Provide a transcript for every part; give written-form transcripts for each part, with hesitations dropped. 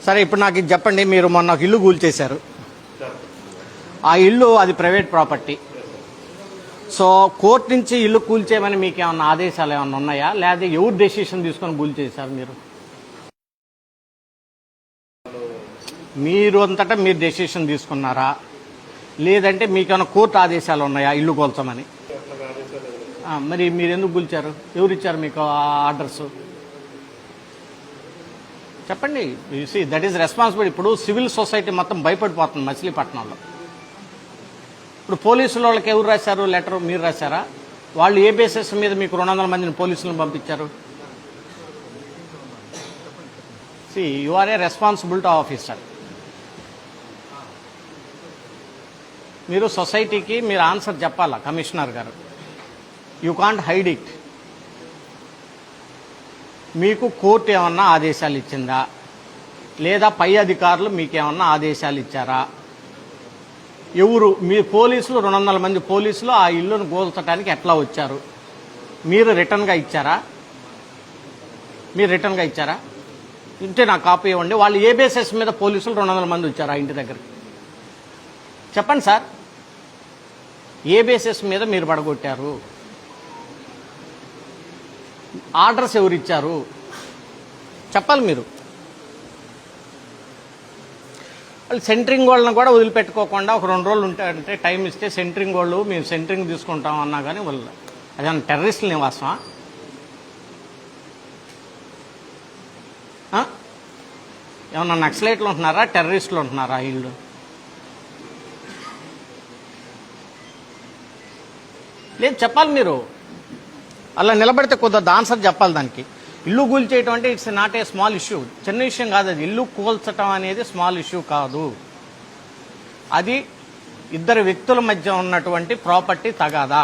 సరే, ఇప్పుడు నాకు ఇది చెప్పండి. మీరు మొన్న ఒక ఇల్లు కూల్చేశారు. ఆ ఇల్లు అది ప్రైవేట్ ప్రాపర్టీ. సో కోర్టు నుంచి ఇల్లు కూల్చేయమని మీకు ఏమన్నా ఆదేశాలు ఏమన్నా ఉన్నాయా, లేదా ఎవరు డెసిషన్ తీసుకొని కూల్చేశారు? మీరు అంతటా మీరు డెసిషన్ తీసుకున్నారా, లేదంటే మీకేమైనా కోర్టు ఆదేశాలు ఉన్నాయా ఇల్లు కూల్చమని? మరి మీరు ఎందుకు కూల్చారు? ఎవరు ఇచ్చారు మీకు ఆర్డర్స్? చెప్పండి. See that is responsibility. ఇప్పుడు సివిల్ సొసైటీ మొత్తం భయపడిపోతుంది మచిలీపట్నంలో. ఇప్పుడు పోలీసుల వాళ్ళకి ఎవరు రాశారు లెటర్? మీరు రాశారా? వాళ్ళు ఏ బేసిస్ మీద మీకు 200 మందిని పోలీసులను పంపించారు? See you are a responsibility officer. మీరు సొసైటీకి మీరు ఆన్సర్ చెప్పాలా కమిషనర్ గారు. You can't hide it. మీకు కోర్టు ఏమన్నా ఆదేశాలు ఇచ్చిందా, లేదా పై అధికారులు మీకేమన్నా ఆదేశాలు ఇచ్చారా? ఎవరు మీ పోలీసులు 200 మంది పోలీసులు ఆ ఇల్లును కూల్చడానికి ఎట్లా వచ్చారు? మీరు రిటర్న్గా ఇచ్చారా? ఇంటే నాకు కాపీ ఇవ్వండి. వాళ్ళు ఏ బేసిస్ మీద పోలీసులు 200 మంది వచ్చారు ఆ ఇంటి దగ్గరికి? చెప్పండి సార్, ఏ బేసిస్ మీద మీరు పడగొట్టారు? ఆర్డర్స్ ఎవరు ఇచ్చారు? చెప్పాలి మీరు. వాళ్ళు సెంటరింగ్ వాళ్ళని కూడా వదిలిపెట్టుకోకుండా ఒక 2 రోజులు ఉంటాయంటే టైం ఇస్తే సెంటరింగ్ వాళ్ళు మేము సెంటరింగ్ తీసుకుంటాం అన్నా కానీ వాళ్ళు అదేమన్నా టెర్రరిస్టుల నివాసమా? ఏమన్నా నక్సలైట్లు ఉంటున్నారా, టెర్రరిస్టులు ఉంటున్నారా ఇల్లు? లేదు, చెప్పాలి మీరు. అలా నిలబడితే కుదరదు, ఆన్సర్ చెప్పాలి దానికి. ఇల్లు కూల్చేయటం అంటే it's not a small issue, చిన్న విషయం కాదు అది. ఇల్లు కూల్చటం అనేది స్మాల్ ఇష్యూ కాదు. అది ఇద్దరు వ్యక్తుల మధ్య ఉన్నటువంటి ప్రాపర్టీ తగాదా.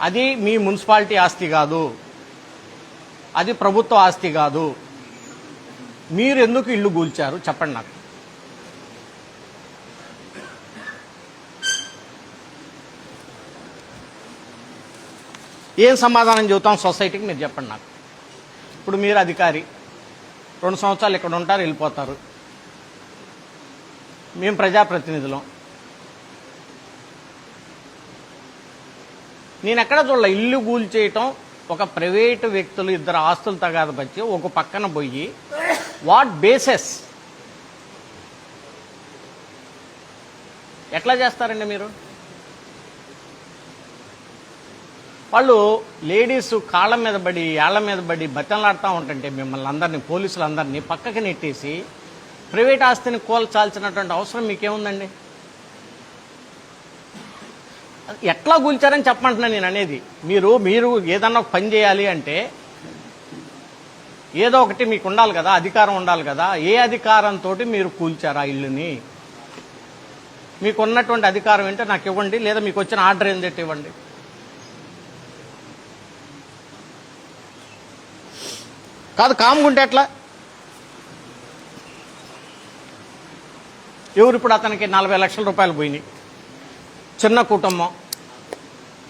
అది మీ మున్సిపాలిటీ ఆస్తి కాదు, అది ప్రభుత్వ ఆస్తి కాదు. మీరు ఎందుకు ఇల్లు కూల్చారు చెప్పండి నాకు. ఏం సమాధానం చెబుతాం సొసైటీకి మీరు చెప్పండి నాకు. ఇప్పుడు మీరు అధికారి, 2 సంవత్సరాలు ఇక్కడ ఉంటారు, వెళ్ళిపోతారు. మేము ప్రజాప్రతినిధులం. నేను ఎక్కడ చూడాల ఇల్లు కూల్చేయటం ఒక ప్రైవేటు వ్యక్తులు ఇద్దరు ఆస్తులు తగాద వచ్చి ఒక పక్కన పోయి వాట్ బేసెస్ ఎట్లా చేస్తారండి మీరు? వాళ్ళు లేడీస్ కాళ్ళ మీద పడి ఏళ్ల మీద పడి బతంలాడుతూ ఉంటుంటే మిమ్మల్ని అందరినీ పోలీసులందరినీ పక్కకి నెట్టేసి ప్రైవేట్ ఆస్తిని కూల్చాల్సినటువంటి అవసరం మీకేముందండి? ఎట్లా కూల్చారని చెప్పమంటున్నా నేను అనేది. మీరు ఏదన్నా ఒక పని చేయాలి అంటే ఏదో ఒకటి మీకు ఉండాలి కదా, అధికారం ఉండాలి కదా. ఏ అధికారంతో మీరు కూల్చారు ఆ ఇల్లుని? మీకు ఉన్నటువంటి అధికారం ఏంటో నాకు ఇవ్వండి, లేదా మీకు వచ్చిన ఆర్డర్ ఏంటంటే ఇవ్వండి. కాదు, కాముకుంటే ఎట్లా? ఎవరు ఇప్పుడు అతనికి 40 లక్షల రూపాయలు పోయినాయి. చిన్న కుటుంబం,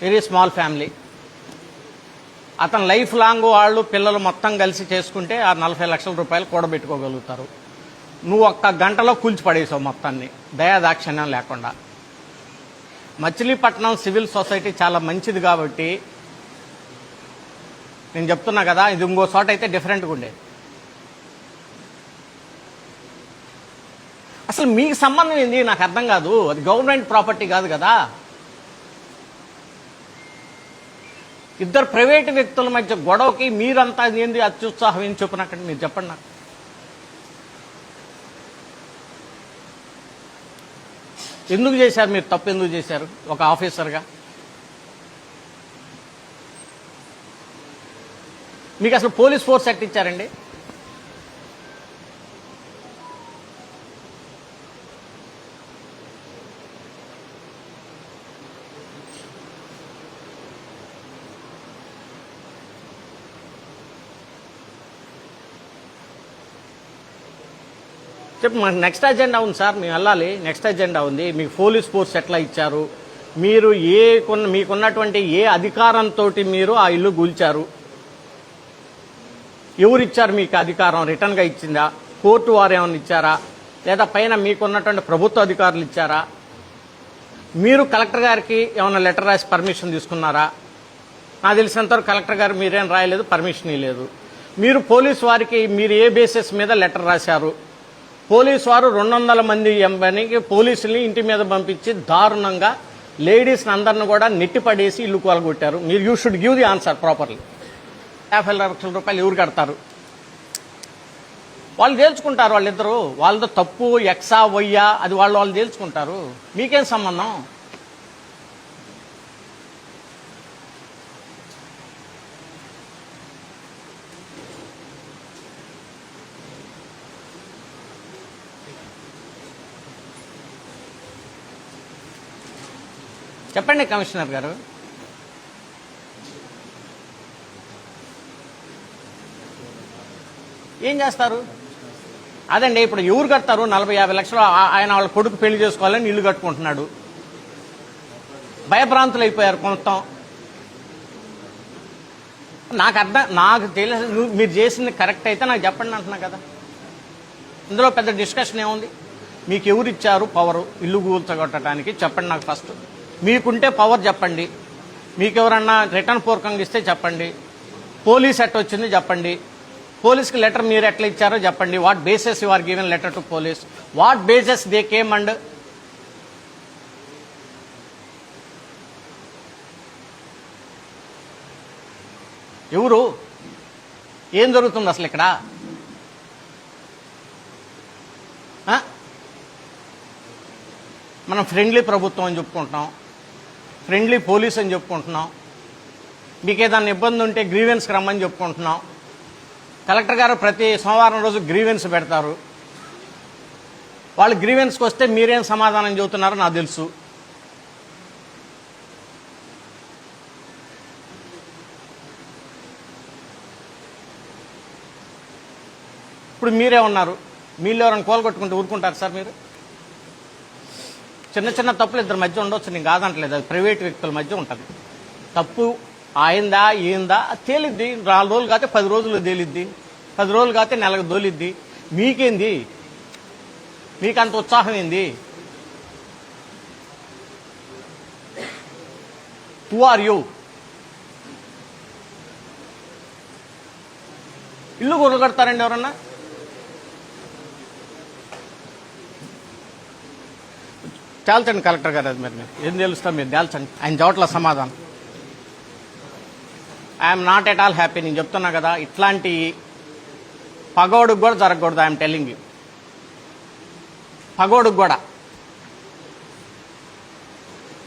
వెరీ స్మాల్ ఫ్యామిలీ. అతను లైఫ్ లాంగ్ వాళ్ళు పిల్లలు మొత్తం కలిసి చేసుకుంటే ఆ 40 లక్షల రూపాయలు కూడబెట్టుకోగలుగుతారు. నువ్వు 1 గంటలో కూల్చి పడేసావు మొత్తాన్ని, దయాదాక్షిణ్యం లేకుండా. మచిలీపట్నం సివిల్ సొసైటీ చాలా మంచిది కాబట్టి నేను చెప్తున్నా కదా, ఇది ఇంకో చోట అయితే డిఫరెంట్గా ఉండేది. అసలు మీకు సంబంధం ఏంది నాకు అర్థం కాదు. అది గవర్నమెంట్ ప్రాపర్టీ కాదు కదా. ఇద్దరు ప్రైవేటు వ్యక్తుల మధ్య గొడవకి మీరంతా ఏంది అత్యుత్సాహం ఏం చెప్పినక్కడ మీరు చెప్పండి నాకు. ఎందుకు చేశారు మీరు? తప్పు ఎందుకు చేశారు ఒక ఆఫీసర్గా? మీకు అసలు పోలీస్ ఫోర్స్ ఎట్ ఇచ్చారండి? చెప్పు, మాకు నెక్స్ట్ అజెండా ఉంది సార్, మేము వెళ్ళాలి. నెక్స్ట్ అజెండా ఉంది. మీకు పోలీస్ ఫోర్స్ ఎట్లా ఇచ్చారు? మీరు మీకున్నటువంటి ఏ అధికారంతో మీరు ఆ ఇల్లు కూల్చారు? ఎవరిచ్చారు మీకు అధికారం? రిటర్న్గా ఇచ్చిందా? కోర్టు వారు ఏమైనా ఇచ్చారా, లేదా పైన మీకున్నటువంటి ప్రభుత్వ అధికారులు ఇచ్చారా, మీరు కలెక్టర్ గారికి ఏమైనా లెటర్ రాసి పర్మిషన్ తీసుకున్నారా? నాకు తెలిసినంతవరకు కలెక్టర్ గారు మీరేం రాయలేదు, పర్మిషన్ లేదు. మీరు పోలీసు వారికి మీరు ఏ బేసిస్ మీద లెటర్ రాశారు? పోలీసు వారు 200 మంది ఎంబనికి పోలీసుల్ని ఇంటి మీద పంపించి దారుణంగా లేడీస్ని అందరిని కూడా నెట్టిపడేసి ఇల్లు కూలగొట్టారు. మీరు you should give the answer properly. 50 లక్షల రూపాయలు ఎవరు కడతారు? వాళ్ళు తేల్చుకుంటారు. వాళ్ళిద్దరు వాళ్ళతో తప్పు ఎక్సా వయ్యా అది వాళ్ళు తేల్చుకుంటారు. మీకేం సంబంధం? చెప్పండి కమిషనర్ గారు. ఏం చేస్తారు? అదండి, ఇప్పుడు ఎవరు కడతారు? 40-50 లక్షలు ఆయన వాళ్ళ కొడుకు పెళ్లి చేసుకోవాలని ఇల్లు కట్టుకుంటున్నాడు. భయభ్రాంతులు అయిపోయారు మొత్తం. నాకు తెలిసి మీరు చేసింది కరెక్ట్ అయితే నాకు చెప్పండి అంటున్నా కదా. ఇందులో పెద్ద డిస్కషన్ ఏముంది? మీకు ఎవరు ఇచ్చారు పవరు ఇల్లు కూల్చగొట్టడానికి? చెప్పండి నాకు ఫస్ట్. మీకుంటే పవర్ చెప్పండి. మీకు ఎవరన్నా రిటర్న్ పూర్వకంగా ఇస్తే చెప్పండి. పోలీస్ ఎట్ వచ్చింది చెప్పండి. పోలీస్కి లెటర్ మీరు ఎట్లా ఇచ్చారో చెప్పండి. What basis you are given letter to police? What basis they came and ఎవరు? ఏం జరుగుతుంది అసలు ఇక్కడ? మనం ఫ్రెండ్లీ ప్రభుత్వం అని చెప్పుకుంటున్నాం, ఫ్రెండ్లీ పోలీస్ అని చెప్పుకుంటున్నాం. మీకు ఏదైనా ఇబ్బంది ఉంటే గ్రీవెన్స్కి రమ్మని చెప్పుకుంటున్నాం. కలెక్టర్ గారు ప్రతి సోమవారం రోజు గ్రీవెన్స్ పెడతారు. వాళ్ళు గ్రీవెన్స్కి వస్తే మీరేం సమాధానం చెబుతున్నారో నాకు తెలుసు. ఇప్పుడు మీరే ఉన్నారు. మీలో ఎవరైనా కోలుకొట్టుకుంటే ఊరుకుంటారు సార్? మీరు చిన్న చిన్న తప్పులు ఇద్దరి మధ్య ఉండొచ్చు, నేను కాదంటలేదు. అది ప్రైవేట్ వ్యక్తుల మధ్య ఉంటుంది. తప్పు ఆయిందా ఏందా తేలిద్ది. 4 రోజులు కాతే 10 రోజులు తేలిద్ది, 10 రోజులు కాతే నెలకు తోలిద్ది. మీకేంది? మీకంత ఉత్సాహం ఏంది? Who are you? ఇల్లు కొనగడతారండి ఎవరన్నా? తేల్చండి కలెక్టర్ గారు. అది మీరు ఏం తెలుస్తా మీరు తేల్చండి. ఆయన చోట్ల సమాధానం. I'm not at all happy. నేను చెప్తున్నా కదా, ఇట్లాంటి పగోడుకు కూడా జరగకూడదు. I'm telling you. పగోడుకు కూడా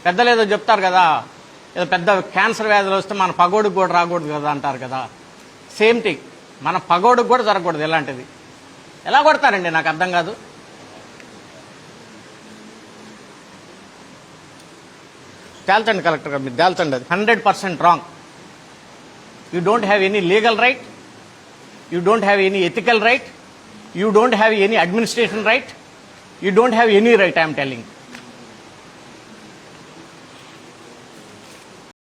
పెద్దలు ఏదో చెప్తారు కదా, ఏదో పెద్ద క్యాన్సర్ వ్యాధులు వస్తే మన పగోడుకు కూడా రాకూడదు కదా అంటారు కదా. సేమ్ థింగ్, మన పగోడుకు కూడా జరగకూడదు ఇలాంటిది. ఎలా కొడతారండి నాకు అర్థం కాదు. తేల్చండి కలెక్టర్ గారు, మీరు తేల్చండి. అది 100% wrong. You don't have any legal right, you don't have any ethical right, you don't have any administration right, you don't have any right, I am telling.